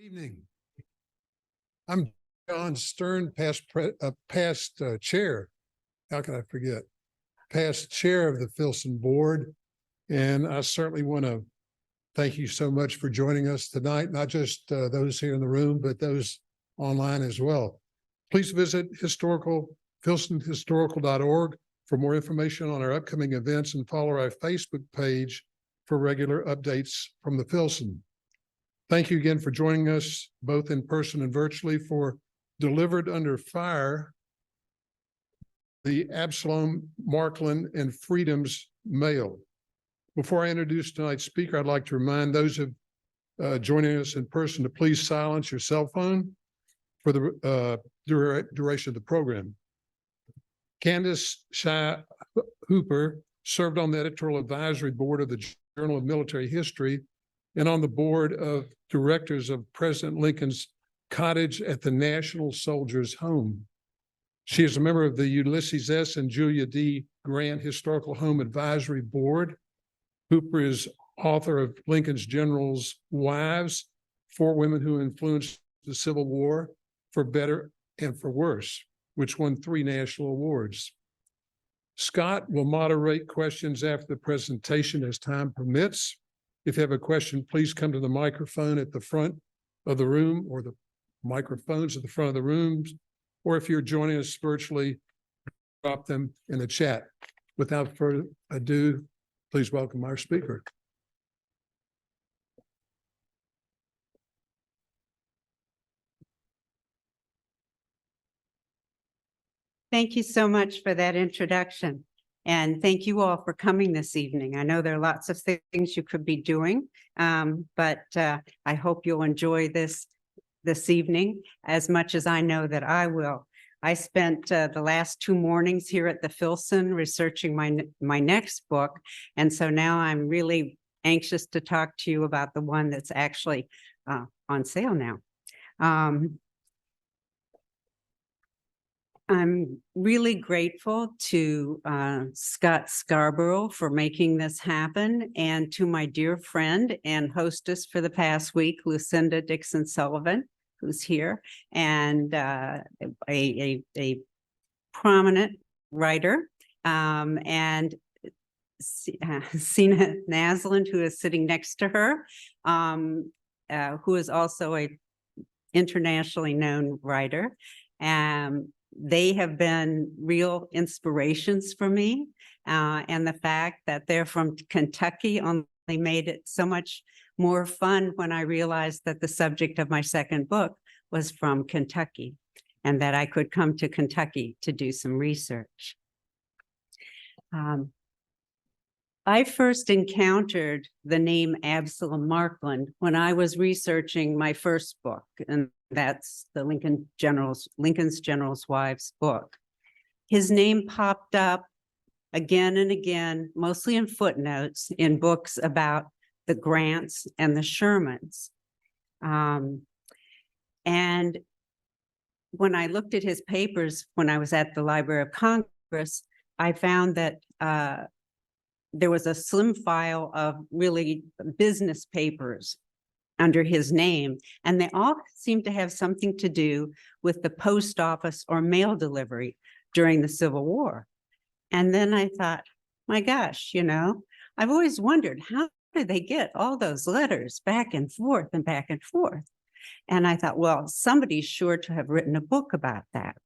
Evening. I'm John Stern, past chair. How can I forget? Past chair of the Filson Board. And I certainly want to thank you so much for joining us tonight, not just those here in the room, but those online as well. Please visit filsonhistorical.org for more information on our upcoming events and follow our Facebook page for regular updates from the Filson. Thank you again for joining us both in person and virtually for Delivered Under Fire, the Absalom Markland and Freedom's Mail. Before I introduce tonight's speaker, I'd like to remind those of joining us in person to please silence your cell phone for the duration of the program. Candice Shy Hooper served on the editorial advisory board of the Journal of Military History and on the board of directors of President Lincoln's Cottage at the National Soldiers' Home. She is a member of the Ulysses S. and Julia D. Grant Historical Home Advisory Board. Hooper is author of Lincoln's Generals' Wives, 4 Women Who Influenced the Civil War, For Better and for Worse, which won 3 national awards. Scott will moderate questions after the presentation as time permits. If you have a question, please come to the microphone at the front of the room or the microphones at the front of the rooms, or if you're joining us virtually, drop them in the chat. Without further ado, please welcome our speaker. Thank you so much for that introduction. And thank you all for coming this evening. I know there are lots of things you could be doing, but I hope you'll enjoy this evening as much as I know that I will. I spent the last 2 mornings here at the Filson researching my next book. And so now I'm really anxious to talk to you about the one that's actually on sale now. I'm really grateful to Scott Scarborough for making this happen, and to my dear friend and hostess for the past week, Lucinda Dixon Sullivan, who's here, and a prominent writer, and Sina Nasland, who is sitting next to her, who is also a internationally known writer. They have been real inspirations for me, and the fact that they're from Kentucky only made it so much more fun when I realized that the subject of my second book was from Kentucky and that I could come to Kentucky to do some research. I first encountered the name Absalom Markland when I was researching my first book, and that's the Lincoln's Generals' Wives book. His name popped up again and again, mostly in footnotes in books about the Grants and the Shermans. And when I looked at his papers when I was at the Library of Congress, I found that there was a slim file of really business papers under his name, and they all seemed to have something to do with the post office or mail delivery during the Civil War. And then I thought, my gosh, you know, I've always wondered, how did they get all those letters back and forth and back and forth? And I thought, well, somebody's sure to have written a book about that.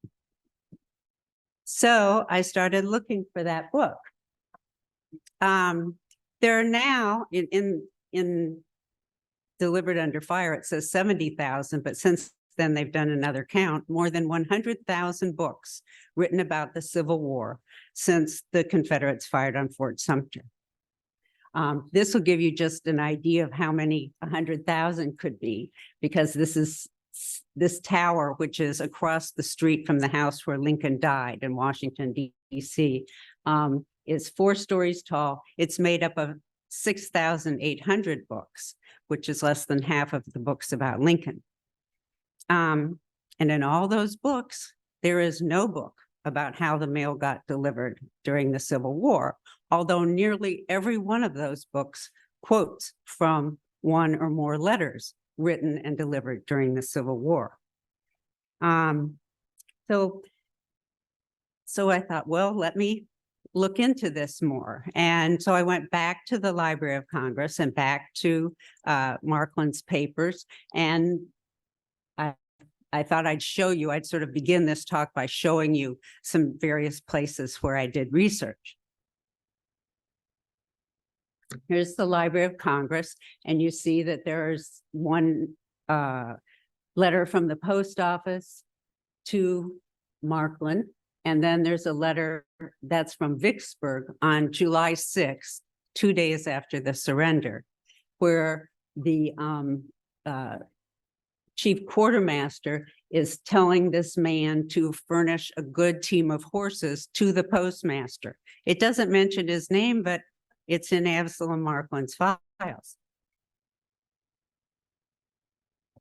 So I started looking for that book. There are now in Delivered Under Fire, it says 70,000, but since then they've done another count, more than 100,000 books written about the Civil War since the Confederates fired on Fort Sumter. This will give you just an idea of how many 100,000 could be, because this tower, which is across the street from the house where Lincoln died in Washington, D.C., is 4 stories tall. It's made up of 6,800 books, which is less than half of the books about Lincoln. And in all those books, there is no book about how the mail got delivered during the Civil War, although nearly every one of those books quotes from one or more letters written and delivered during the Civil War. So I thought, well, let me look into this more. And so I went back to the Library of Congress and back to Markland's papers. And I thought I'd show you, I'd sort of begin this talk by showing you some various places where I did research. Here's the Library of Congress, and you see that there's one letter from the post office to Markland, and then there's a letter that's from Vicksburg on July 6th, 2 days after the surrender, where the chief quartermaster is telling this man to furnish a good team of horses to the postmaster. It doesn't mention his name, but it's in Absalom Markland's files.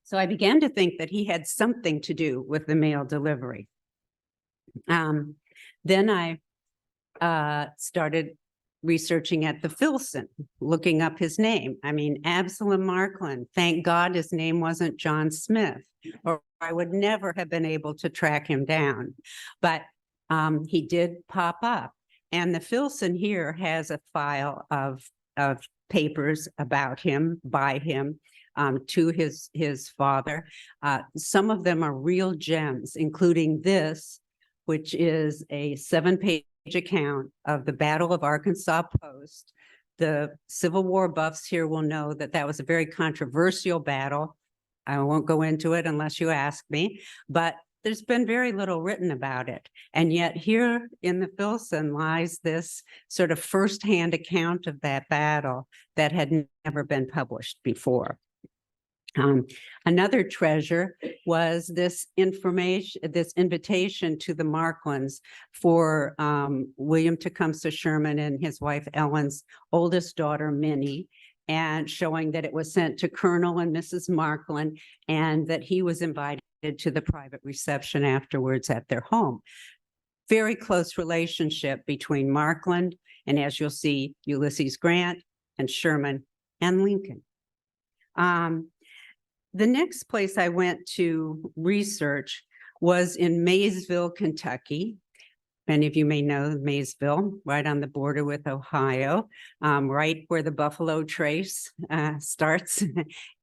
So I began to think that he had something to do with the mail delivery. Then I started researching at the Filson, looking up his name. I mean, Absalom Markland, thank God his name wasn't John Smith, or I would never have been able to track him down. But he did pop up. And the Filson here has a file of papers about him, by him, to his father. Some of them are real gems, including this, which is a 7-page account of the Battle of Arkansas Post. The Civil War buffs here will know that that was a very controversial battle. I won't go into it unless you ask me, but there's been very little written about it. And yet here in the Filson lies this sort of firsthand account of that battle that had never been published before. Another treasure was this information, this invitation to the Marklands for William Tecumseh Sherman and his wife Ellen's oldest daughter, Minnie, and showing that it was sent to Colonel and Mrs. Markland, and that he was invited to the private reception afterwards at their home. Very close relationship between Markland and, as you'll see, Ulysses Grant and Sherman and Lincoln. The next place I went to research was in Maysville, Kentucky. Many of you may know Maysville, right on the border with Ohio, right where the Buffalo Trace starts.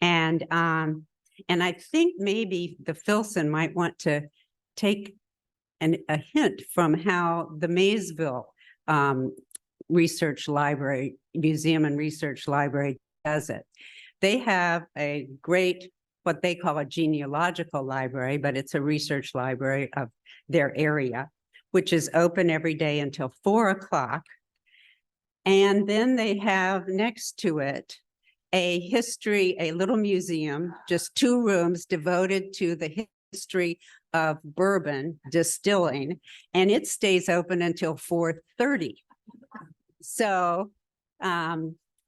And I think maybe the Filson might want to take a hint from how the Maysville Research Library, Museum and Research Library does it. They have a great, what they call a genealogical library, but it's a research library of their area, which is open every day until 4 o'clock. And then they have next to it a little museum, just 2 rooms devoted to the history of bourbon distilling, and it stays open until 4:30. So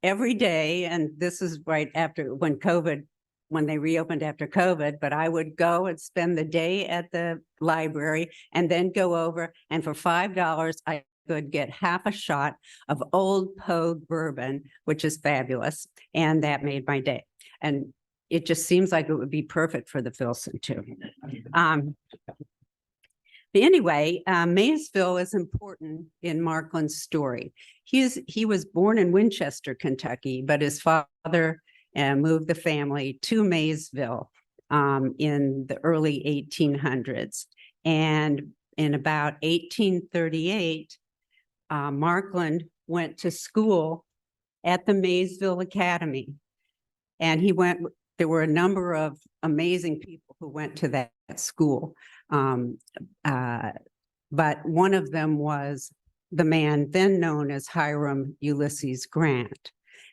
every day, and this is right after when they reopened after COVID, but I would go and spend the day at the library and then go over, and for $5, I could get half a shot of Old Pogue bourbon, which is fabulous. And that made my day. And it just seems like it would be perfect for the Filson too. But anyway, Maysville is important in Markland's story. He was born in Winchester, Kentucky, but his father moved the family to Maysville in the early 1800s. And in about 1838, Markland went to school at the Maysville Academy. And there were a number of amazing people who went to that school. But one of them was the man then known as Hiram Ulysses Grant.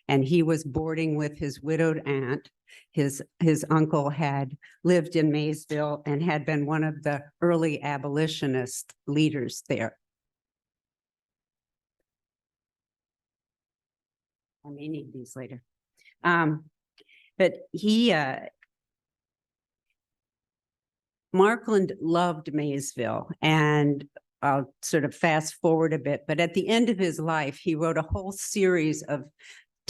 And he was boarding with his widowed aunt. His uncle had lived in Maysville and had been one of the early abolitionist leaders there. I may need these later. But Markland loved Maysville, and I'll sort of fast forward a bit, but at the end of his life, he wrote a whole series of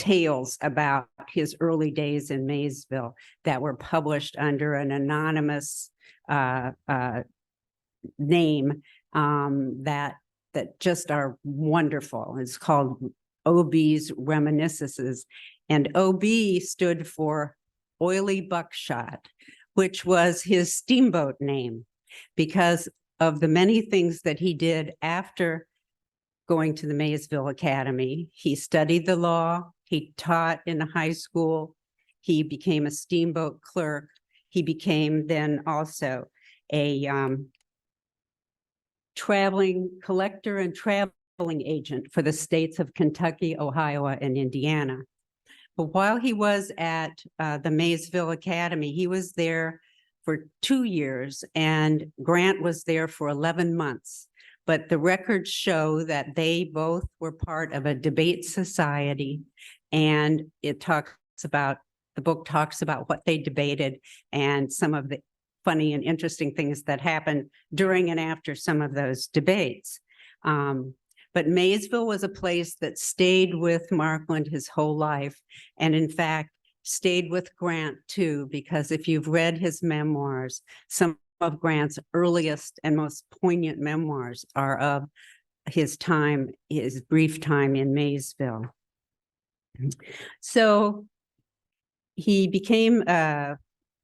tales about his early days in Maysville that were published under an anonymous name that just are wonderful. It's called OB's Reminiscences, and OB stood for Oily Buckshot, which was his steamboat name because of the many things that he did after going to the Maysville Academy. He studied the law, he taught in a high school, he became a steamboat clerk, he became then also a traveling collector and traveling agent for the states of Kentucky, Ohio, and Indiana. But while he was at the Maysville Academy, he was there for 2 years and Grant was there for 11 months. But the records show that they both were part of a debate society, and the book talks about what they debated and some of the funny and interesting things that happened during and after some of those debates. But Maysville was a place that stayed with Markland his whole life, and in fact, stayed with Grant too, because if you've read his memoirs, some of Grant's earliest and most poignant memoirs are of his brief time in Maysville. So he became a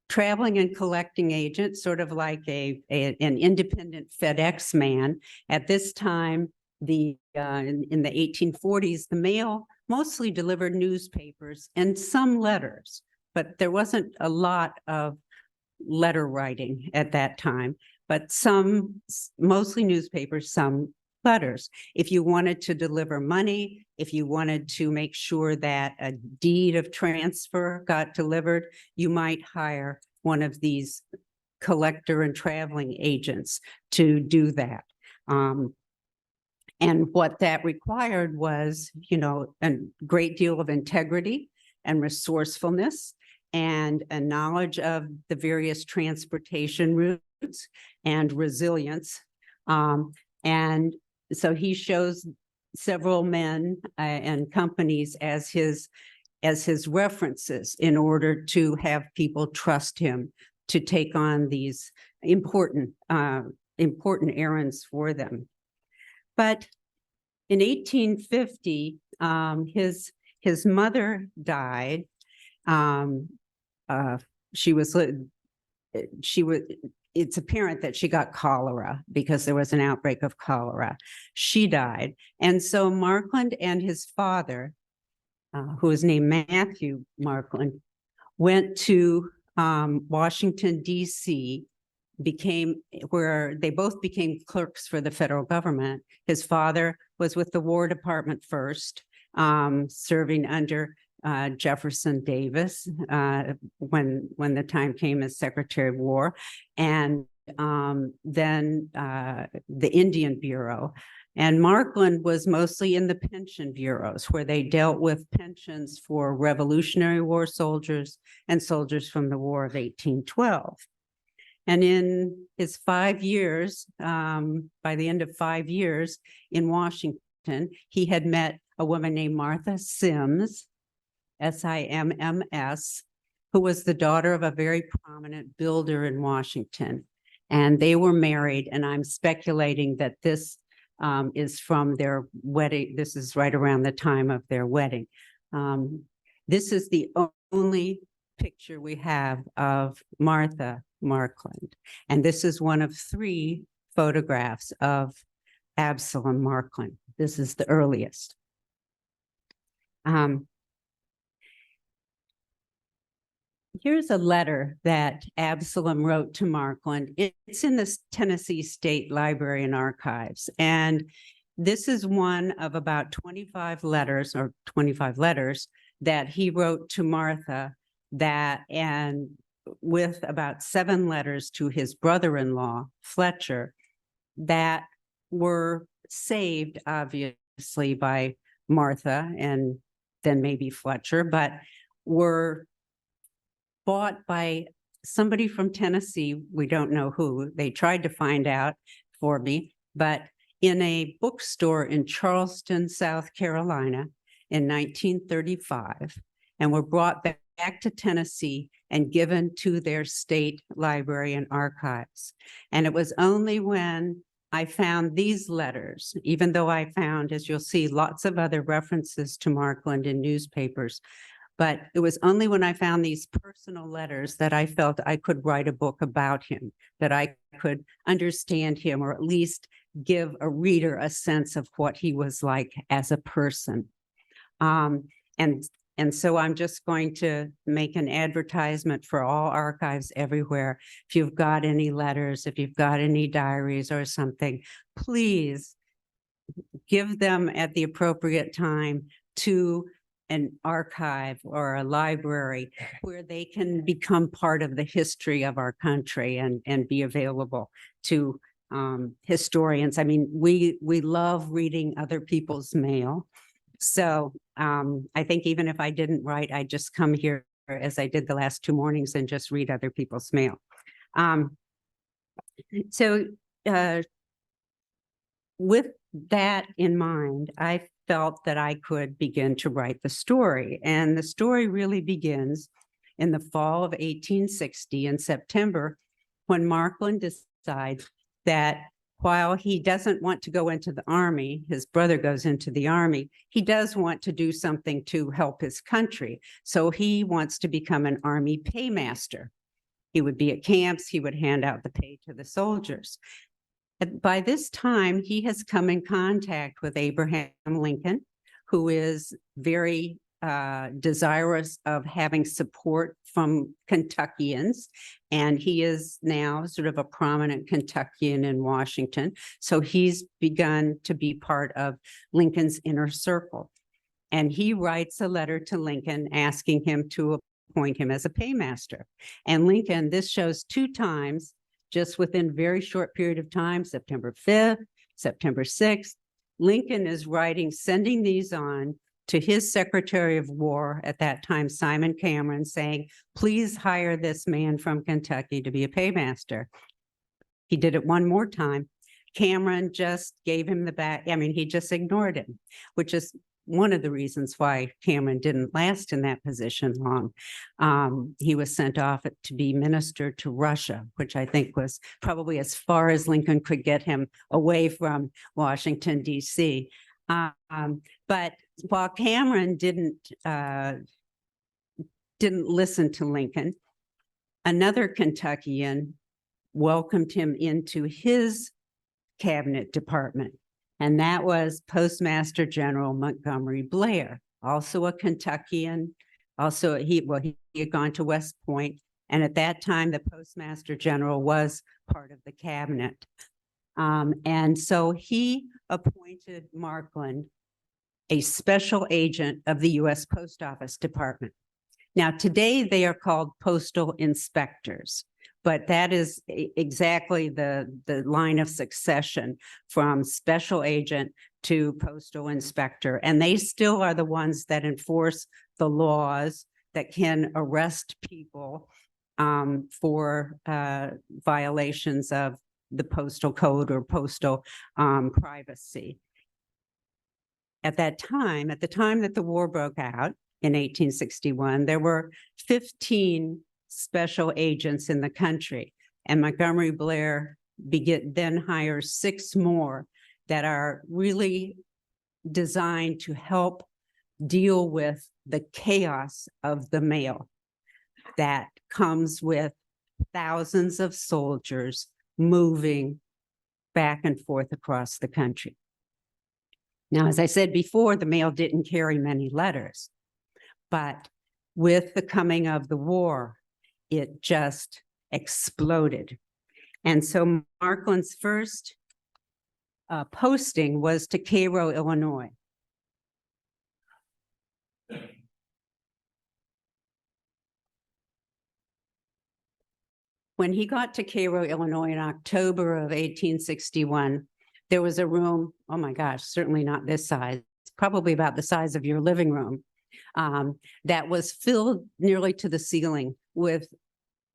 traveling and collecting agent, sort of like an independent FedEx man. At this time, in the 1840s, the mail mostly delivered newspapers and some letters, but there wasn't a lot of letter writing at that time, but mostly newspapers, some letters. If you wanted to deliver money, if you wanted to make sure that a deed of transfer got delivered, you might hire one of these collector and traveling agents to do that. And what that required was, a great deal of integrity and resourcefulness and a knowledge of the various transportation routes and resilience. And so he shows several men and companies as his references in order to have people trust him to take on these important errands for them. But in 1850, his mother died. It's apparent that she got cholera because there was an outbreak of cholera. She died. And so Markland and his father, who was named Matthew Markland, went to Washington, D.C., where they both became clerks for the federal government. His father was with the War Department first, serving under Jefferson Davis when the time came as Secretary of War, and then the Indian Bureau. And Markland was mostly in the pension bureaus, where they dealt with pensions for Revolutionary War soldiers and soldiers from the War of 1812. And in his 5 years, by the end of 5 years in Washington, he had met a woman named Martha Sims, S-I-M-M-S, who was the daughter of a very prominent builder in Washington. And they were married, and I'm speculating that this is from their wedding. This is right around the time of their wedding. This is the only picture we have of Martha Markland. And this is one of 3 photographs of Absalom Markland. This is the earliest. Here's a letter that Absalom wrote to Markland. It's in the Tennessee State Library and Archives. And this is one of about 25 letters that he wrote to Martha, and with about 7 letters to his brother-in-law, Fletcher, that were saved, obviously, by Martha and then maybe Fletcher, but were bought by somebody from Tennessee. We don't know who. They tried to find out for me, but in a bookstore in Charleston, South Carolina. in 1935 and were brought back to Tennessee and given to their state library and archives. And it was only when I found these letters, even though I found, as you'll see, lots of other references to Markland in newspapers, but it was only when I found these personal letters that I felt I could write a book about him, that I could understand him, or at least give a reader a sense of what he was like as a person. And so I'm just going to make an advertisement for all archives everywhere. If you've got any letters, if you've got any diaries or something, please give them at the appropriate time to an archive or a library where they can become part of the history of our country and be available to historians. I mean, we love reading other people's mail. So I think even if I didn't write, I'd just come here as I did the last 2 mornings and just read other people's mail. With that in mind, I felt that I could begin to write the story. And the story really begins in the fall of 1860 in September, when Markland decides that while he doesn't want to go into the army, his brother goes into the army, he does want to do something to help his country. So he wants to become an army paymaster. He would be at camps, he would hand out the pay to the soldiers. By this time, he has come in contact with Abraham Lincoln, who is very desirous of having support from Kentuckians. And he is now sort of a prominent Kentuckian in Washington. So he's begun to be part of Lincoln's inner circle. And he writes a letter to Lincoln asking him to appoint him as a paymaster. And Lincoln, this shows 2 times, just within a very short period of time, September 5th, September 6th, Lincoln is writing, sending these on to his Secretary of War at that time, Simon Cameron, saying, please hire this man from Kentucky to be a paymaster. He did it one more time. Cameron just gave him the back. I mean, he just ignored him, which is one of the reasons why Cameron didn't last in that position long. He was sent off to be minister to Russia, which I think was probably as far as Lincoln could get him away from Washington, D.C. But while Cameron didn't listen to Lincoln, another Kentuckian welcomed him into his cabinet department. And that was Postmaster General Montgomery Blair, also a Kentuckian. Also, he had gone to West Point. And at that time, the Postmaster General was part of the cabinet. And so he appointed Markland a special agent of the U.S. Post Office Department. Now, today they are called postal inspectors, but that is exactly the line of succession from special agent to postal inspector. And they still are the ones that enforce the laws that can arrest people for violations of the postal code or postal privacy. At that time, at the time that the war broke out in 1861, there were 15 special agents in the country, and Montgomery Blair then hires 6 more that are really designed to help deal with the chaos of the mail that comes with thousands of soldiers moving back and forth across the country. Now, as I said before, the mail didn't carry many letters, but with the coming of the war, it just exploded. And so Markland's first posting was to Cairo, Illinois. When he got to Cairo, Illinois in October of 1861, there was a room, oh my gosh, certainly not this size, probably about the size of your living room, that was filled nearly to the ceiling with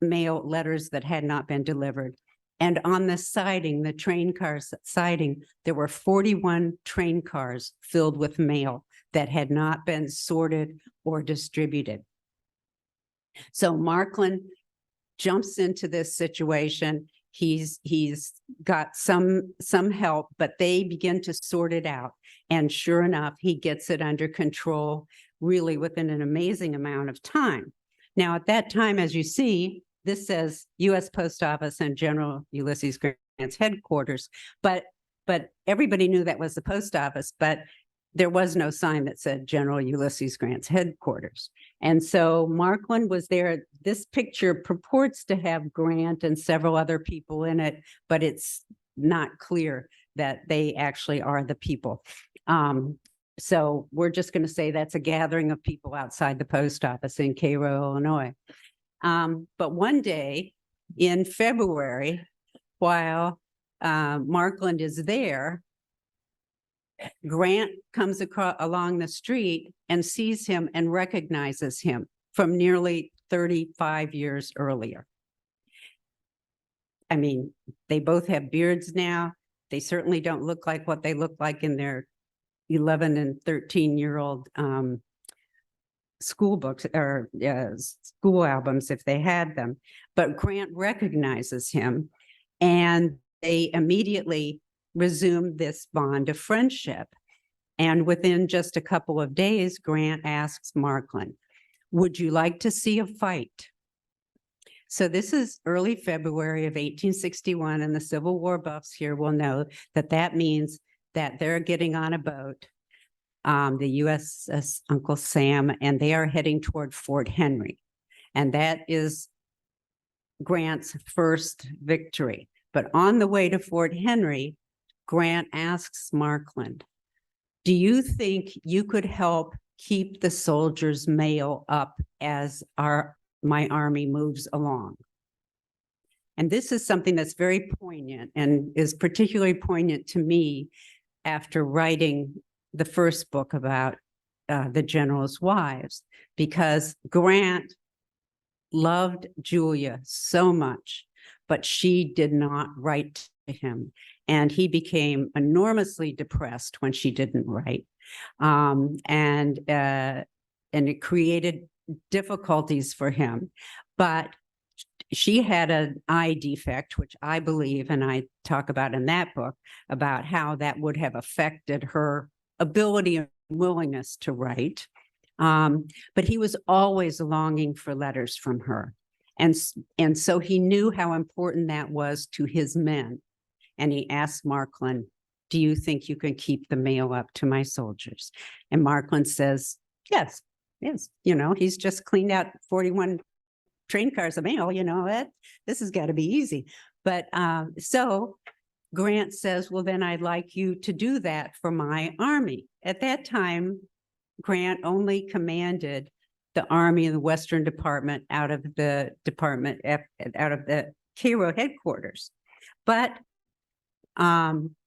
mail letters that had not been delivered. And on the siding, the train car siding, there were 41 train cars filled with mail that had not been sorted or distributed. So Markland jumps into this situation. He's got some help, but they begin to sort it out. And sure enough, he gets it under control really within an amazing amount of time. Now, at that time, as you see, this says U.S. Post Office and General Ulysses Grant's headquarters, but everybody knew that was the post office, but there was no sign that said General Ulysses Grant's headquarters. And so Markland was there. This picture purports to have Grant and several other people in it, but it's not clear that they actually are the people. So we're just going to say that's a gathering of people outside the post office in Cairo, Illinois. But one day in February, while Markland is there, Grant comes along the street and sees him and recognizes him from nearly 35 years earlier. I mean, they both have beards now. They certainly don't look like what they look like in their 11 and 13-year-old school books or school albums if they had them. But Grant recognizes him, and they immediately resumed this bond of friendship. And within just a couple of days, Grant asks Markland, "Would you like to see a fight?" So this is early February of 1861, and the Civil War buffs here will know that that means that they're getting on a boat, the USS Uncle Sam, and they are heading toward Fort Henry. And that is Grant's first victory. But on the way to Fort Henry, Grant asks Markland, "Do you think you could help keep the soldiers' mail up as my army moves along?" And this is something that's very poignant and is particularly poignant to me after writing the first book about the generals' wives, because Grant loved Julia so much, but she did not write to him. And he became enormously depressed when she didn't write. And it created difficulties for him. But she had an eye defect, which I believe, and I talk about in that book, about how that would have affected her ability and willingness to write. But he was always longing for letters from her. And so he knew how important that was to his men. And he asked Markland, "Do you think you can keep the mail up to my soldiers?" And Markland says, yes. You know, he's just cleaned out 41 train cars of mail, you know, this has got to be easy. But so Grant says, "Well, then I'd like you to do that for my army." At that time, Grant only commanded the army in the Western Department out of the Cairo headquarters. But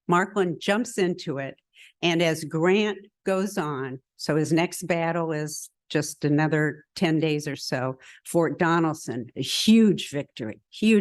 Markland jumps into it. And as Grant goes on, so his next battle is just another 10 days or so, Fort Donelson, a huge victory. He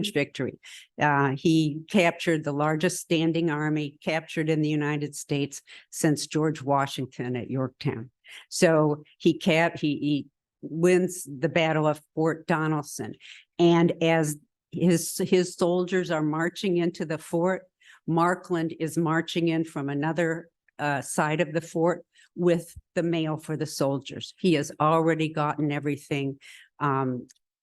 captured the largest standing army captured in the United States since George Washington at Yorktown. So he wins the Battle of Fort Donelson. And as his soldiers are marching into the fort, Markland is marching in from another side of the fort with the mail for the soldiers. He has already gotten everything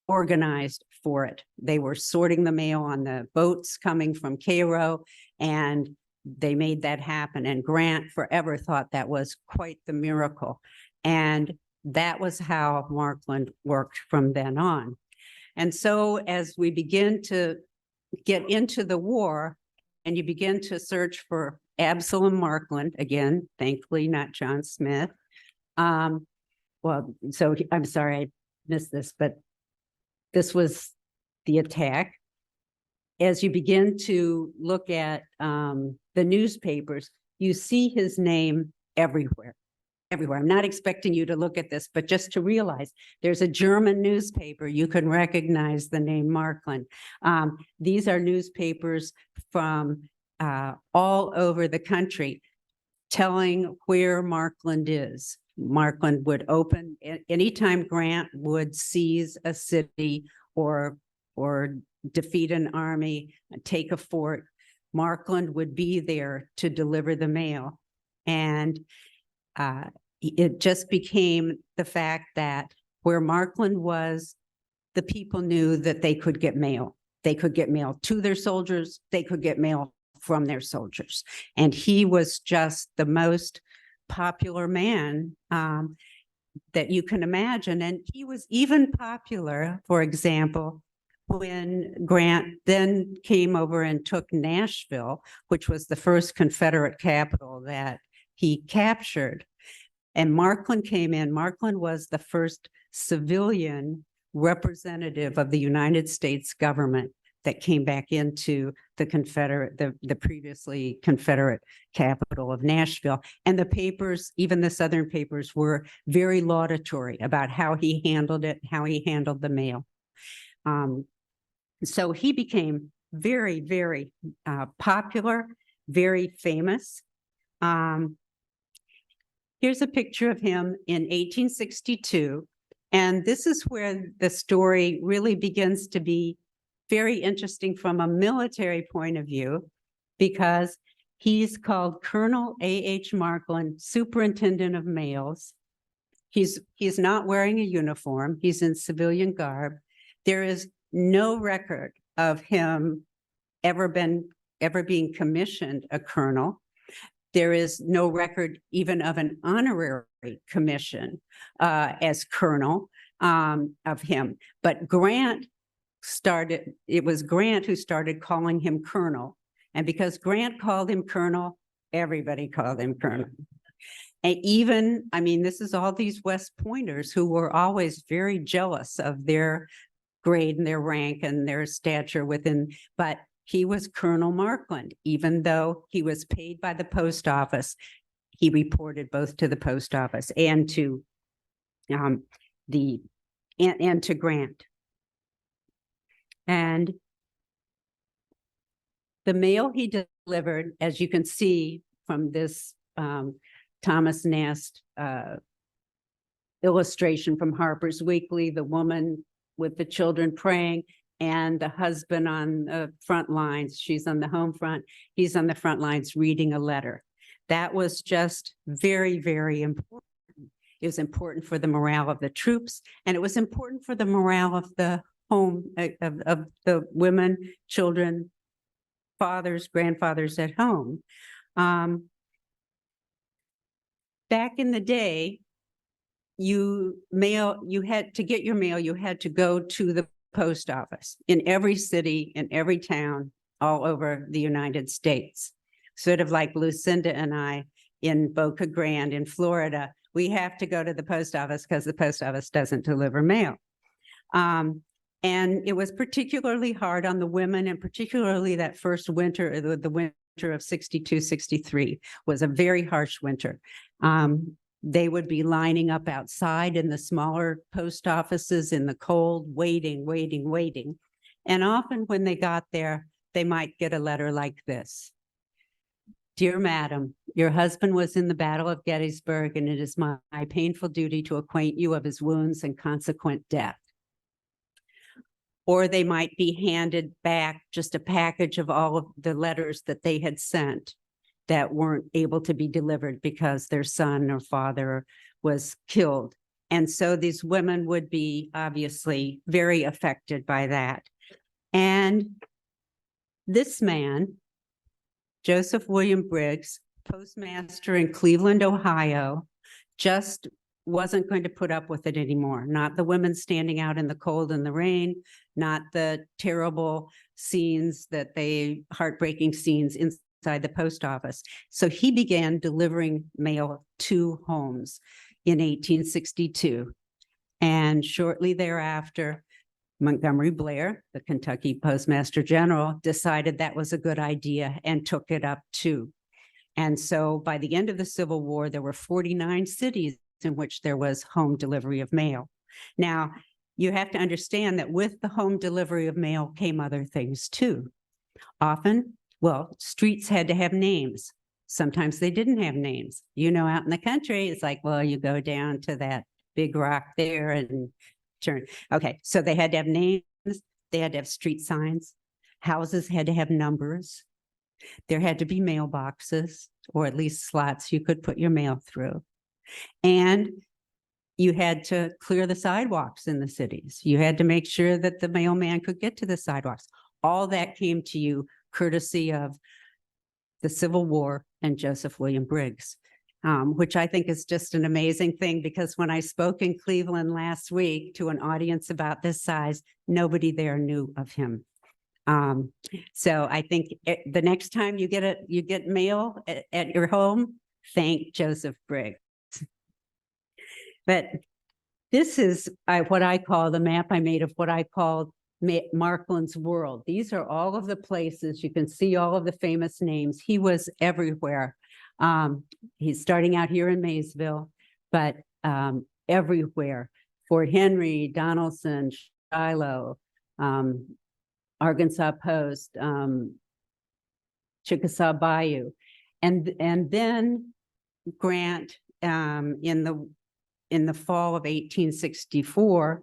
organized for it. They were sorting the mail on the boats coming from Cairo, and they made that happen. And Grant forever thought that was quite the miracle. And that was how Markland worked from then on. And so as we begin to get into the war, and you begin to search for Absalom Markland, again, thankfully not John Smith. I'm sorry I missed this, but this was the attack. As you begin to look at the newspapers, you see his name everywhere. I'm not expecting you to look at this, but just to realize there's a German newspaper, you can recognize the name Markland. These are newspapers from all over the country telling where Markland is. Markland would open, anytime Grant would seize a city or defeat an army, take a fort, Markland would be there to deliver the mail. And it just became the fact that where Markland was, the people knew that they could get mail. They could get mail to their soldiers. They could get mail from their soldiers. And he was just the most popular man that you can imagine. And he was even popular, for example, when Grant then came over and took Nashville, which was the first Confederate capital that he captured. And Markland came in. Markland was the first civilian representative of the United States government that came back into the Confederate, the previously Confederate capital of Nashville. And the papers, even the Southern papers, were very laudatory about how he handled it, how he handled the mail. So he became very, very popular, very famous. Here's a picture of him in 1862. And this is where the story really begins to be very interesting from a military point of view, because he's called Colonel A.H. Markland, Superintendent of Mails. He's not wearing a uniform. He's in civilian garb. There is no record of him ever being commissioned a colonel. There is no record even of an honorary commission as colonel of him. But it was Grant who started calling him colonel. And because Grant called him colonel, everybody called him colonel. And even, I mean, this is all these West Pointers who were always very jealous of their grade and their rank and their stature within, but he was Colonel Markland. Even though he was paid by the post office, he reported both to the post office and to to Grant. And the mail he delivered, as you can see from this Thomas Nast illustration from Harper's Weekly, the woman with the children praying and the husband on the front lines. She's on the home front. He's on the front lines reading a letter. That was just very, very important. It was important for the morale of the troops, and it was important for the morale of the home, of the women, children, fathers, grandfathers at home. Back in the day, you had to get your mail, you had to go to the post office in every city, in every town, all over the United States. Sort of like Lucinda and I in Boca Grande in Florida, we have to go to the post office because the post office doesn't deliver mail. And it was particularly hard on the women, and particularly that first winter, the winter of 62, 63 was a very harsh winter. They would be lining up outside in the smaller post offices in the cold, waiting. And often when they got there, they might get a letter like this. Dear Madam, your husband was in the Battle of Gettysburg, and it is my painful duty to acquaint you of his wounds and consequent death. Or they might be handed back just a package of all of the letters that they had sent that weren't able to be delivered because their son or father was killed. And so these women would be obviously very affected by that. And this man, Joseph William Briggs, postmaster in Cleveland, Ohio, just wasn't going to put up with it anymore. Not the women standing out in the cold and the rain, not the terrible scenes heartbreaking scenes inside the post office. So he began delivering mail to homes in 1862. And shortly thereafter, Montgomery Blair, the Kentucky Postmaster General, decided that was a good idea and took it up too. And so by the end of the Civil War, there were 49 cities in which there was home delivery of mail. Now, you have to understand that with the home delivery of mail came other things too. Often, well, streets had to have names. Sometimes they didn't have names. Out in the country, it's like, well, you go down to that big rock there and turn. Okay, so they had to have names. They had to have street signs. Houses had to have numbers. There had to be mailboxes, or at least slots you could put your mail through. And you had to clear the sidewalks in the cities. You had to make sure that the mailman could get to the sidewalks. All that came to you courtesy of the Civil War and Joseph William Briggs, which I think is just an amazing thing, because when I spoke in Cleveland last week to an audience about this size, nobody there knew of him. So I think the next time you get mail at your home, thank Joseph Briggs. But this is what I call the map I made of what I called Markland's world. These are all of the places. You can see all of the famous names. He was everywhere. He's starting out here in Maysville, but everywhere. Fort Henry, Donaldson, Shiloh, Arkansas Post, Chickasaw Bayou. And then Grant, in the fall of 1864,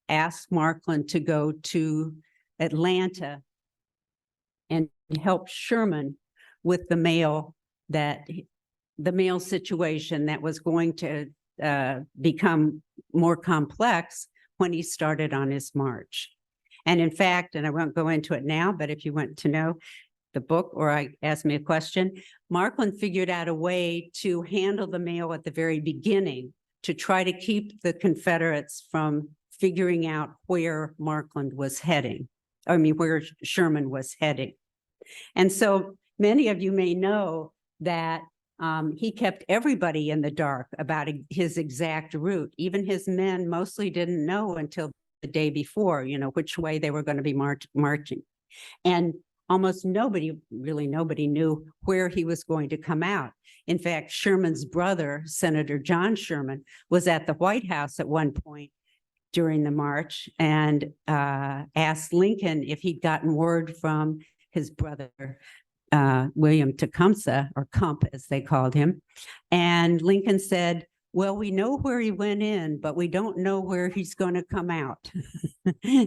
asked Markland to go to Atlanta and help Sherman with the mail situation that was going to become more complex when he started on his march. And in fact, and I won't go into it now, but if you want to know the book or ask me a question, Markland figured out a way to handle the mail at the very beginning to try to keep the Confederates from figuring out where Markland was heading. I mean, where Sherman was heading. And so many of you may know that he kept everybody in the dark about his exact route. Even his men mostly didn't know until the day before, which way they were going to be marching. And almost nobody knew where he was going to come out. In fact, Sherman's brother, Senator John Sherman, was at the White House at one point during the march and asked Lincoln if he'd gotten word from his brother, William Tecumseh, or Cump as they called him. And Lincoln said, well, we know where he went in, but we don't know where he's going to come out.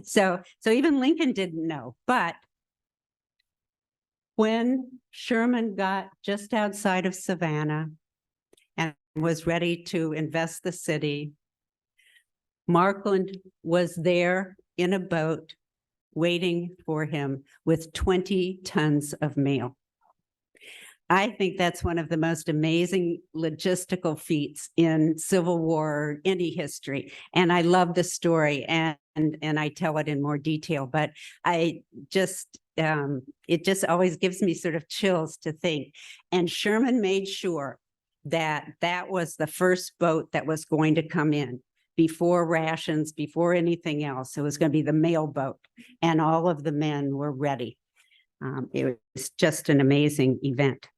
So even Lincoln didn't know. But when Sherman got just outside of Savannah and was ready to invest the city, Markland was there in a boat waiting for him with 20 tons of mail. I think that's one of the most amazing logistical feats in Civil War, any history. And I love the story and I tell it in more detail, but it just always gives me sort of chills to think. And Sherman made sure that that was the first boat that was going to come in before rations, before anything else. It was going to be the mail boat, and all of the men were ready. It was just an amazing event.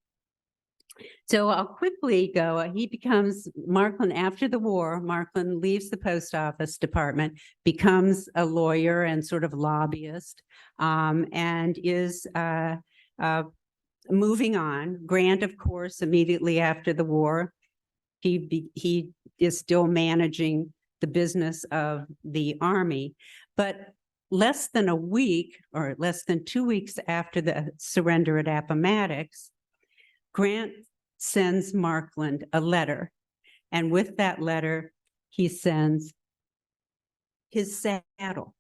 So I'll quickly go. He becomes Markland after the war. Markland leaves the post office department, becomes a lawyer and sort of lobbyist, and is moving on. Grant, of course, immediately after the war, he is still managing the business of the Army, but less than a week or less than 2 weeks after the surrender at Appomattox, Grant sends Markland a letter. And with that letter, he sends his saddle.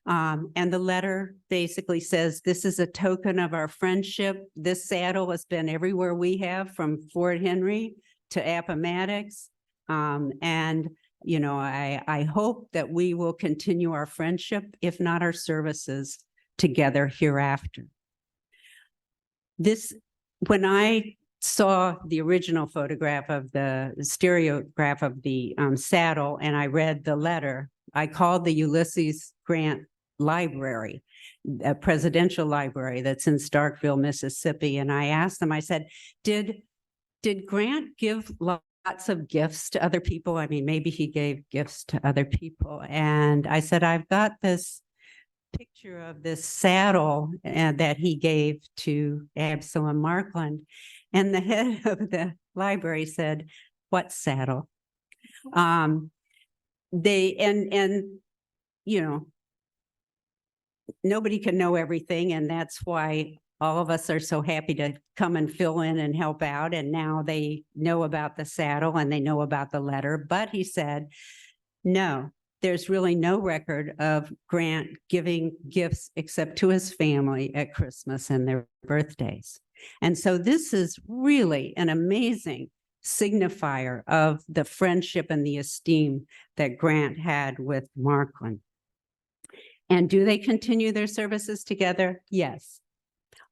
And the letter basically says, this is a token of our friendship. This saddle has been everywhere we have, from Fort Henry to Appomattox. I hope that we will continue our friendship, if not our services, together hereafter. When I saw the original photograph of the stereograph of the saddle and I read the letter, I called the Ulysses Grant Library, a presidential library that's in Starkville, Mississippi. And I asked them, I said, did Grant give lots of gifts to other people? I mean, maybe he gave gifts to other people. And I said, I've got this picture of this saddle that he gave to Absalom Markland. And the head of the library said, "What saddle?" You know, nobody can know everything, and that's why all of us are so happy to come and fill in and help out. And now they know about the saddle and they know about the letter. But he said, no, there's really no record of Grant giving gifts except to his family at Christmas and their birthdays. And so this is really an amazing signifier of the friendship and the esteem that Grant had with Markland. And do they continue their services together? Yes.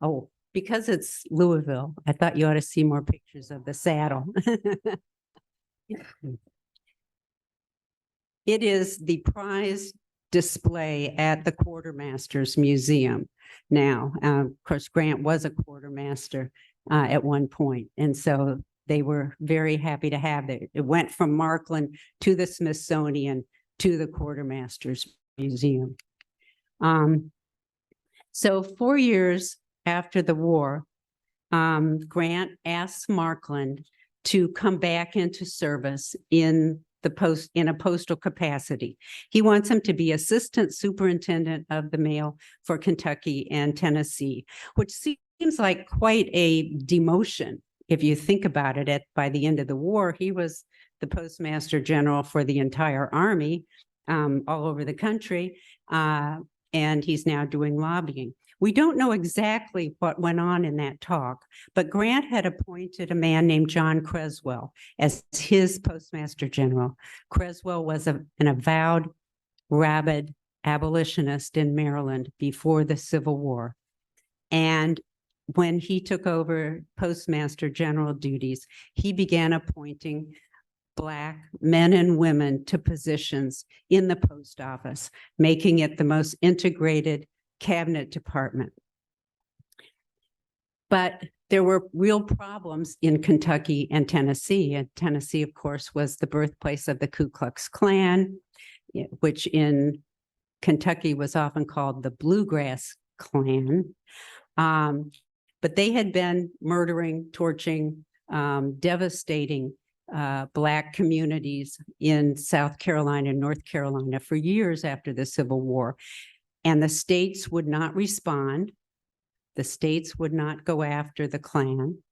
Oh, because it's Louisville, I thought you ought to see more pictures of the saddle. It is the prize display at the Quartermaster's Museum now. Of course, Grant was a quartermaster at one point, and so they were very happy to have it. It went from Markland to the Smithsonian to the Quartermaster's Museum. So 4 years after the war, Grant asked Markland to come back into service in a postal capacity. He wants him to be assistant superintendent of the mail for Kentucky and Tennessee, which seems like quite a demotion. If you think about it, by the end of the war, he was the postmaster general for the entire army all over the country, and he's now doing lobbying. We don't know exactly what went on in that talk, but Grant had appointed a man named John Creswell as his postmaster general. Creswell was an avowed, rabid abolitionist in Maryland before the Civil War. And when he took over postmaster general duties, he began appointing Black men and women to positions in the post office, making it the most integrated cabinet department. But there were real problems in Kentucky and Tennessee. And Tennessee, of course, was the birthplace of the Ku Klux Klan, which in Kentucky was often called the Bluegrass Klan. But they had been murdering, torching, devastating Black communities in South Carolina and North Carolina for years after the Civil War. And the states would not respond. The states would not go after the Klan.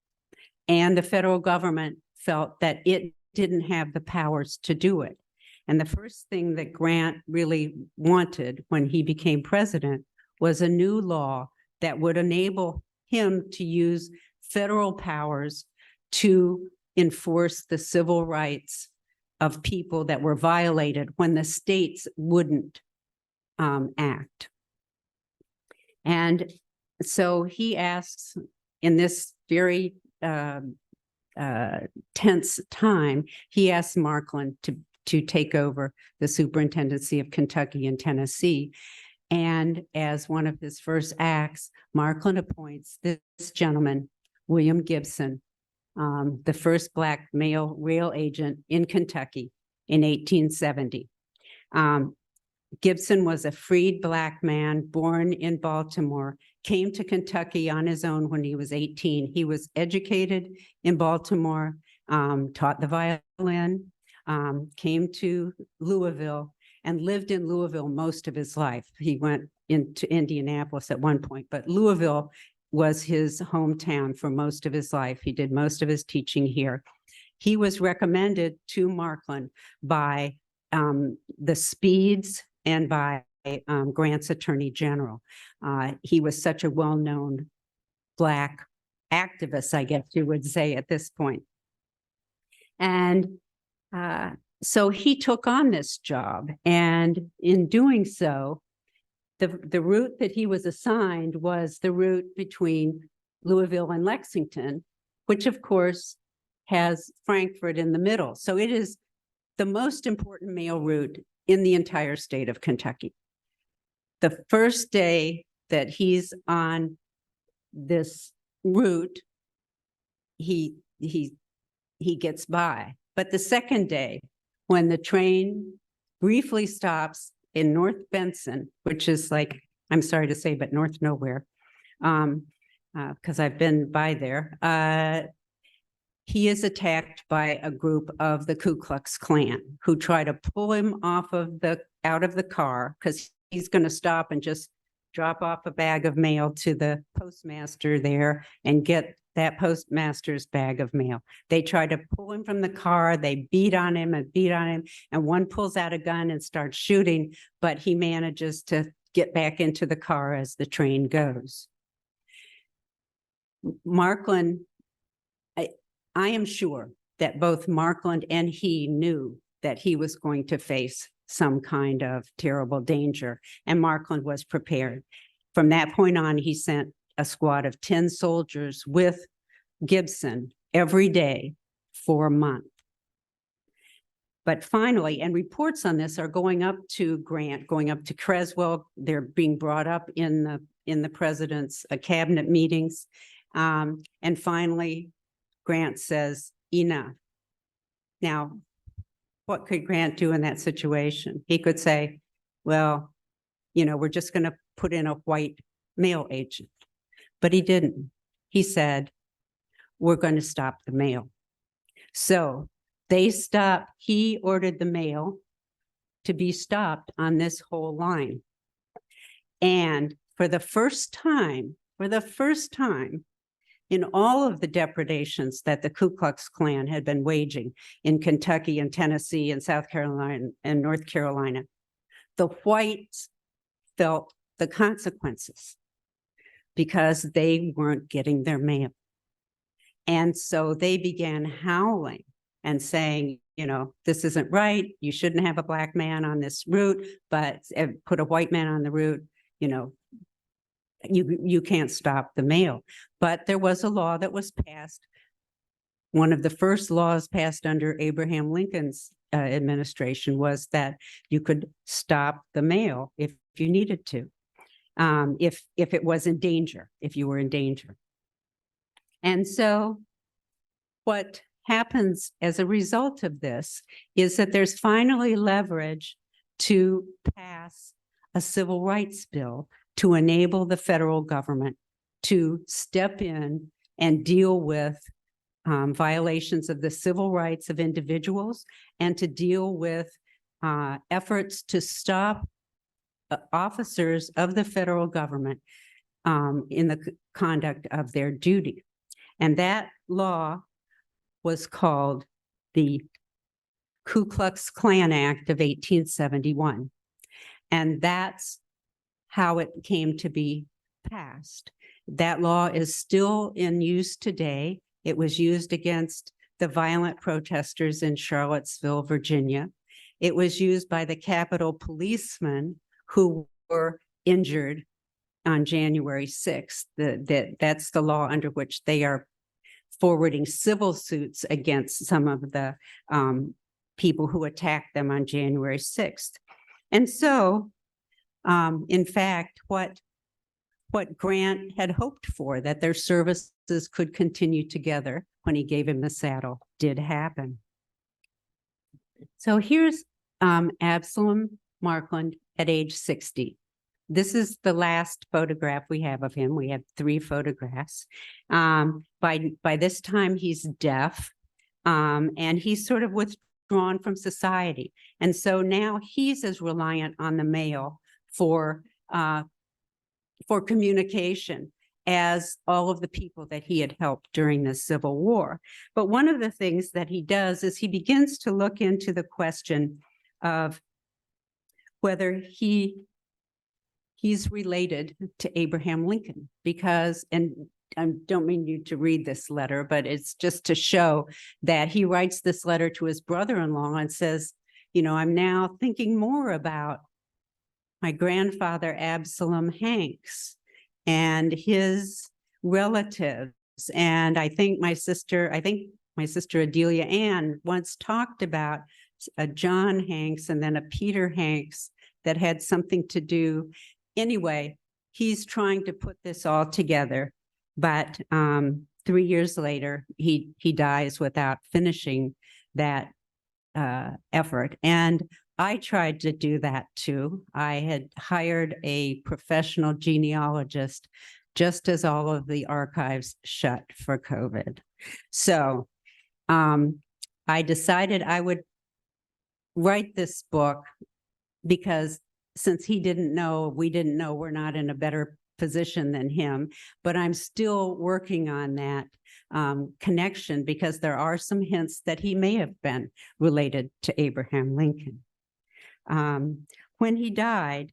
And the federal government felt that it didn't have the powers to do it. And the first thing that Grant really wanted when he became president was a new law that would enable him to use federal powers to enforce the civil rights of people that were violated when the states wouldn't act. And so he asks, in this very tense time, he asks Markland to take over the superintendency of Kentucky and Tennessee. And as one of his first acts, Markland appoints this gentleman, William Gibson, the first Black male rail agent in Kentucky in 1870. Gibson was a freed Black man born in Baltimore, came to Kentucky on his own when he was 18. He was educated in Baltimore, taught the violin, came to Louisville, and lived in Louisville most of his life. He went into Indianapolis at one point, but Louisville was his hometown for most of his life. He did most of his teaching here. He was recommended to Markland by the Speeds and by Grant's Attorney General. He was such a well-known Black activist, I guess you would say at this point. And so he took on this job, and in doing so, the route that he was assigned was the route between Louisville and Lexington, which of course has Frankfort in the middle. So it is the most important mail route in the entire state of Kentucky. The first day that he's on this route, he gets by. But the second day, when the train briefly stops in North Benson, which is like I'm sorry to say, but North Nowhere, because I've been by there. He is attacked by a group of the Ku Klux Klan who try to pull him out of the car because he's going to stop and just drop off a bag of mail to the postmaster there and get that postmaster's bag of mail. They try to pull him from the car. They beat on him, and one pulls out a gun and starts shooting, but he manages to get back into the car as the train goes. Markland, I am sure that both Markland and he knew that he was going to face some kind of terrible danger, and Markland was prepared. From that point on, he sent a squad of 10 soldiers with Gibson every day for a month. But finally, and reports on this are going up to Grant, going up to Creswell. They're being brought up in the president's cabinet meetings. And finally, Grant says, enough. Now, what could Grant do in that situation? He could say, well, we're just going to put in a white mail agent. But he didn't. He said, we're going to stop the mail. So he ordered the mail to be stopped on this whole line. And for the first time in all of the depredations that the Ku Klux Klan had been waging in Kentucky and Tennessee and South Carolina and North Carolina, the whites felt the consequences because they weren't getting their mail. And so they began howling and saying, this isn't right. You shouldn't have a black man on this route, but put a white man on the route, you can't stop the mail. But there was a law that was passed. One of the first laws passed under Abraham Lincoln's administration was that you could stop the mail if you needed to, if it was in danger, if you were in danger. And so what happens as a result of this is that there's finally leverage to pass a civil rights bill to enable the federal government to step in and deal with violations of the civil rights of individuals and to deal with efforts to stop officers of the federal government in the conduct of their duty. And that law was called the Ku Klux Klan Act of 1871. And that's how it came to be passed. That law is still in use today. It was used against the violent protesters in Charlottesville, Virginia. It was used by the Capitol policemen who were injured on January 6th. That's the law under which they are forwarding civil suits against some of the people who attacked them on January 6th. And so, in fact, what Grant had hoped for, that their services could continue together when he gave him the saddle, did happen. So here's Absalom Markland at age 60. This is the last photograph we have of him. We have 3 photographs. By this time, he's deaf, and he's sort of withdrawn from society. And so now he's as reliant on the mail for communication as all of the people that he had helped during the Civil War. But one of the things that he does is he begins to look into the question of whether he's related to Abraham Lincoln, because, and I don't mean you to read this letter, but it's just to show that he writes this letter to his brother-in-law and says, I'm now thinking more about my grandfather, Absalom Hanks, and his relatives. And I think my sister Adelia Ann once talked about a John Hanks and then a Peter Hanks that had something to do. Anyway, he's trying to put this all together, but 3 years later, he dies without finishing that effort. And I tried to do that too. I had hired a professional genealogist just as all of the archives shut for COVID. So I decided I would write this book because since he didn't know, we didn't know, we're not in a better position than him, but I'm still working on that connection because there are some hints that he may have been related to Abraham Lincoln. When he died,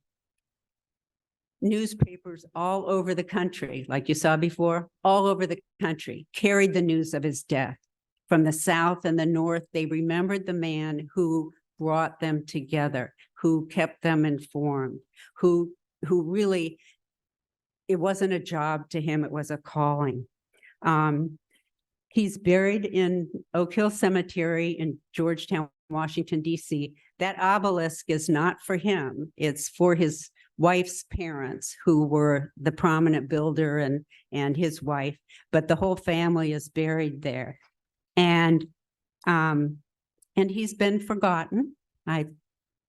newspapers all over the country, like you saw before, all over the country, carried the news of his death. From the South and the North, they remembered the man who brought them together, who kept them informed, who really, it wasn't a job to him, it was a calling. He's buried in Oak Hill Cemetery in Georgetown, Washington, D.C. That obelisk is not for him. It's for his wife's parents, who were the prominent builder and his wife, but the whole family is buried there. And he's been forgotten. I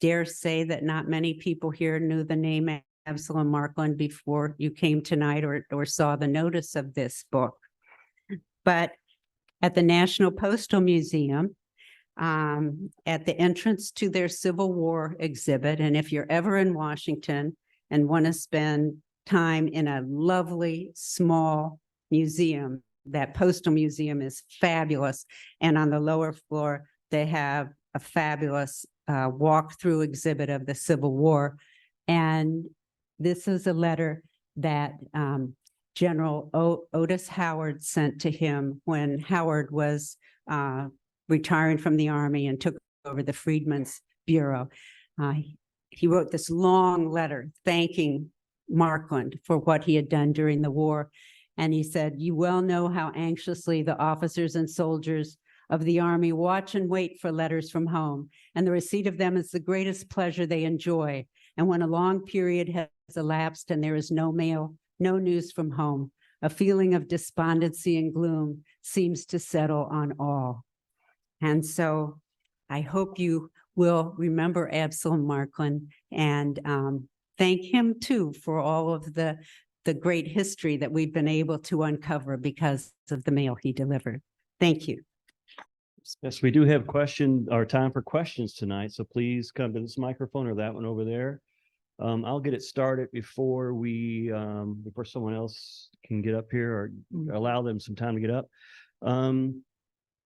dare say that not many people here knew the name Absalom Markland before you came tonight or saw the notice of this book. But at the National Postal Museum, at the entrance to their Civil War exhibit, and if you're ever in Washington and want to spend time in a lovely small museum, that Postal Museum is fabulous. And on the lower floor, they have a fabulous walk-through exhibit of the Civil War. And this is a letter that General Otis Howard sent to him when Howard was retiring from the Army and took over the Freedmen's Bureau. He wrote this long letter thanking Markland for what he had done during the war. And he said, "You well know how anxiously the officers and soldiers of the Army watch and wait for letters from home, and the receipt of them is the greatest pleasure they enjoy. And when a long period has elapsed and there is no mail, no news from home, a feeling of despondency and gloom seems to settle on all." And so I hope you will remember Absalom Markland and thank him too for all of the great history that we've been able to uncover because of the mail he delivered. Thank you. Yes, we do have time for questions tonight, so please come to this microphone or that one over there. I'll get it started before someone else can get up here, or allow them some time to get up.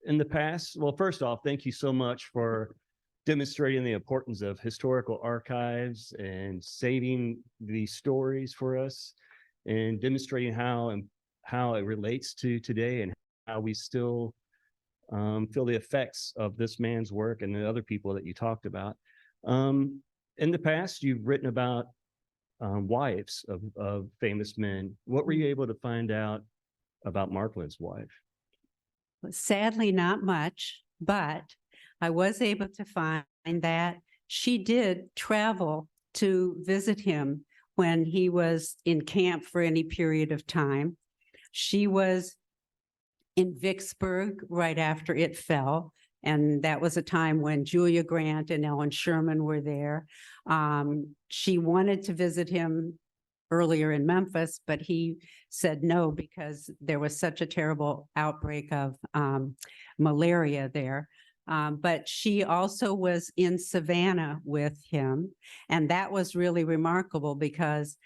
In the past, well, first off, thank you so much for demonstrating the importance of historical archives and saving these stories for us, and demonstrating how it relates to today and how we still feel the effects of this man's work and the other people that you talked about. In the past, you've written about wives of famous men. What were you able to find out about Markland's wife? Sadly, not much, but I was able to find that she did travel to visit him when he was in camp for any period of time. She was in Vicksburg right after it fell. And that was a time when Julia Grant and Ellen Sherman were there. She wanted to visit him earlier in Memphis, but he said no because there was such a terrible outbreak of malaria there. But she also was in Savannah with him. And that was really remarkable because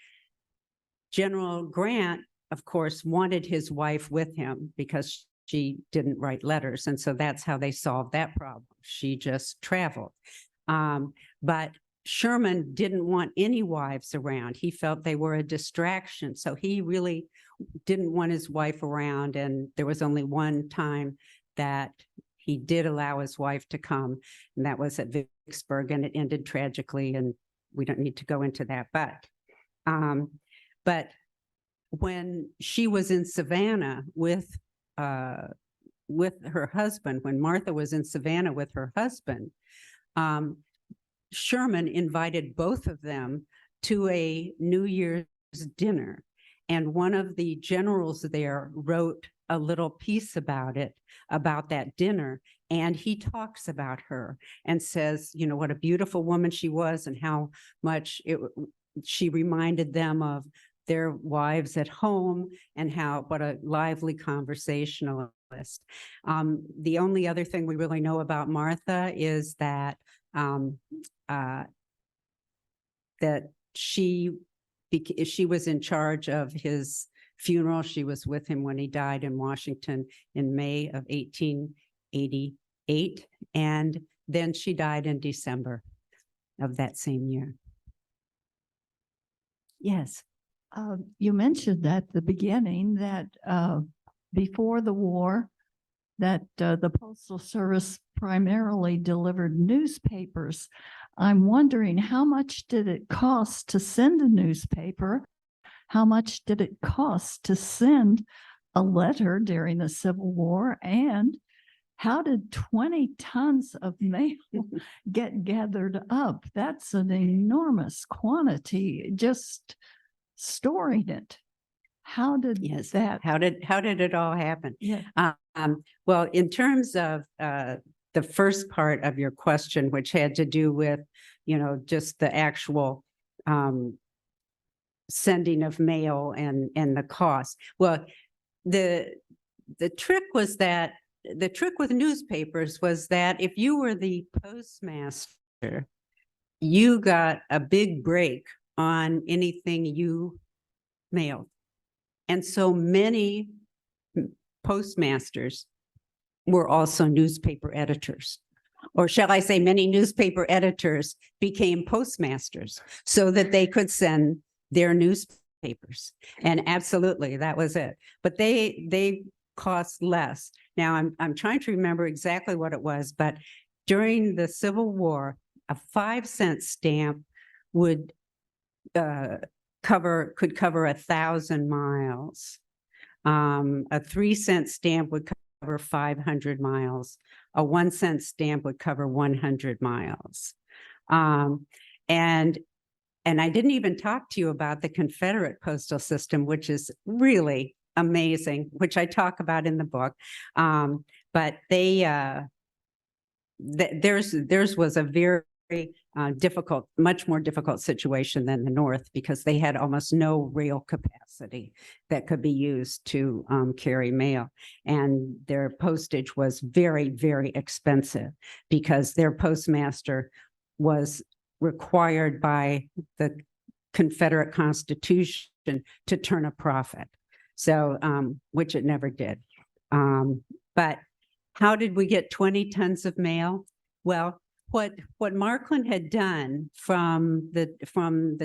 General Grant, of course, wanted his wife with him because she didn't write letters. And so that's how they solved that problem. She just traveled. But Sherman didn't want any wives around. He felt they were a distraction. So he really didn't want his wife around. And there was only one time that he did allow his wife to come, and that was at Vicksburg, and it ended tragically. And we don't need to go into that. But when she was in Savannah with her husband, when Martha was in Savannah with her husband, Sherman invited both of them to a New Year's dinner. And one of the generals there wrote a little piece about it, about that dinner. And he talks about her and says, you know, what a beautiful woman she was and how much she reminded them of their wives at home and what a lively conversationalist. The only other thing we really know about Martha is that that she was in charge of his funeral. She was with him when he died in Washington in May of 1888. And then she died in December of that same year. Yes. You mentioned at the beginning that before the war, that the Postal Service primarily delivered newspapers. I'm wondering, how much did it cost to send a newspaper? How much did it cost to send a letter during the Civil War? And how did 20 tons of mail get gathered up? That's an enormous quantity, just storing it. How did that? How did it all happen? Yeah. Well, in terms of the first part of your question, which had to do with, you know, just the actual sending of mail and the cost. Well, the trick was that the trick with newspapers was that if you were the postmaster, you got a big break on anything you mailed. And so many postmasters were also newspaper editors. Or shall I say, many newspaper editors became postmasters so that they could send their newspapers. And absolutely, that was it. But they cost less. Now, I'm trying to remember exactly what it was, but during the Civil War, a 5-cent stamp would cover 1,000 miles. A 3-cent stamp would cover 500 miles. A 1-cent stamp would cover 100 miles. And I didn't even talk to you about the Confederate postal system, which is really amazing, which I talk about in the book. But theirs was a very difficult, much more difficult situation than the North, because they had almost no rail capacity that could be used to carry mail. And their postage was very, very expensive because their postmaster was required by the Confederate Constitution to turn a profit. So, which it never did. But how did we get 20 tons of mail? Well, what Markland had done from the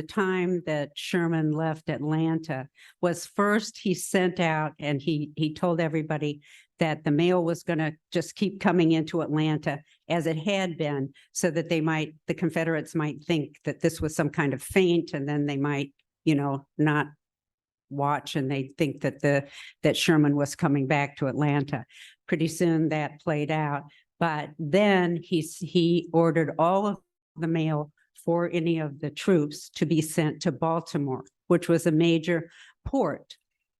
time that Sherman left Atlanta was, first he sent out and he told everybody that the mail was going to just keep coming into Atlanta as it had been, so that the Confederates might think that this was some kind of feint, and then they might, you know, not watch and they think that Sherman was coming back to Atlanta. Pretty soon that played out. But then he ordered all of the mail for any of the troops to be sent to Baltimore, which was a major port.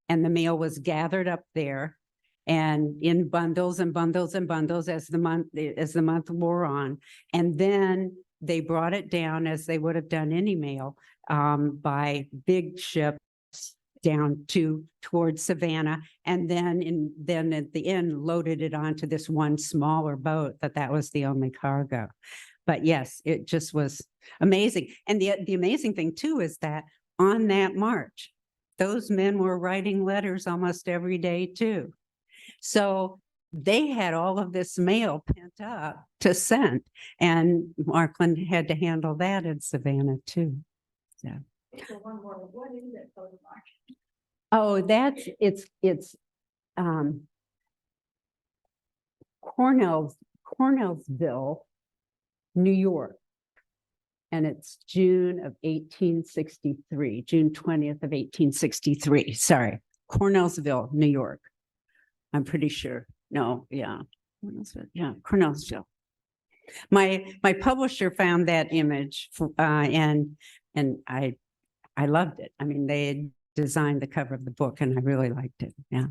And the mail was gathered up there and in bundles and bundles and bundles as the month wore on. And then they brought it down, as they would have done any mail, by big ships down towards Savannah, and then at the end loaded it onto this one smaller boat. That was the only cargo. But yes, it just was amazing. And the amazing thing too is that on that march, those men were writing letters almost every day too. So they had all of this mail pent up to send, and Markland had to handle that in Savannah too. So. One more. What is it, Mark? Oh, it's Cornellsville, New York. And it's June of 1863, June 20th of 1863. Sorry, Cornellsville, New York. I'm pretty sure. No, yeah. Yeah, Cornellsville. My publisher found that image and I loved it. I mean, they had designed the cover of the book and I really liked it. Yeah.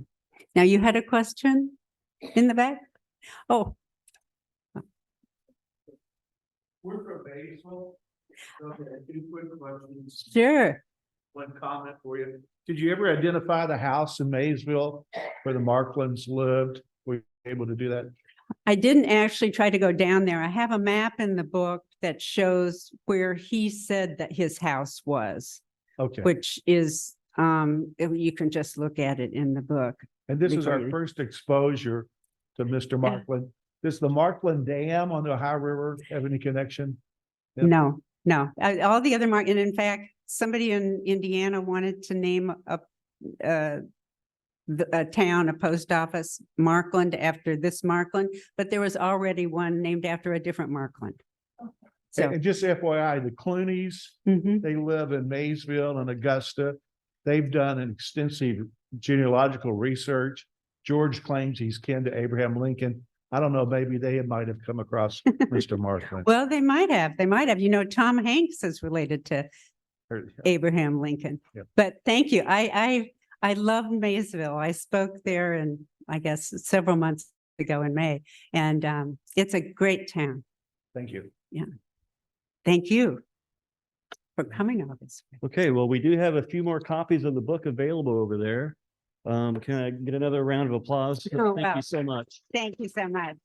Now you had a question in the back? Oh, We're from Maysville. Okay, two quick questions. sure. One comment for you. Did you ever identify the house in Maysville where the Marklands lived? Were you able to do that? I didn't actually try to go down there. I have a map in the book that shows where he said that his house was, Okay, which is, you can just look at it in the book. and this is before our you- first exposure to Mr. Markland. Does the Markland Dam on the Ohio River have any connection? Yep. No, no, all the other and in fact, somebody in Indiana wanted to name a town, a post office, Markland, after this Markland, but there was already one named after a different Markland. So, And just FYI, the Clooney's, mhm. they live in Maysville and Augusta. They've done an extensive genealogical research. George claims he's kin to Abraham Lincoln. I don't know, maybe they might have come across Mr. Markland. Well, they might have, you know, Tom Hanks is related to Or- Abraham Lincoln. Yep. But thank you. I love Maysville. I spoke there and I guess several months ago in May, and it's a great town. Thank you. Thank you for coming all this way. Okay, well, we do have a few more copies of the book available over there. Can I get another round of applause? Oh, Thank wow. you so much. Thank you so much.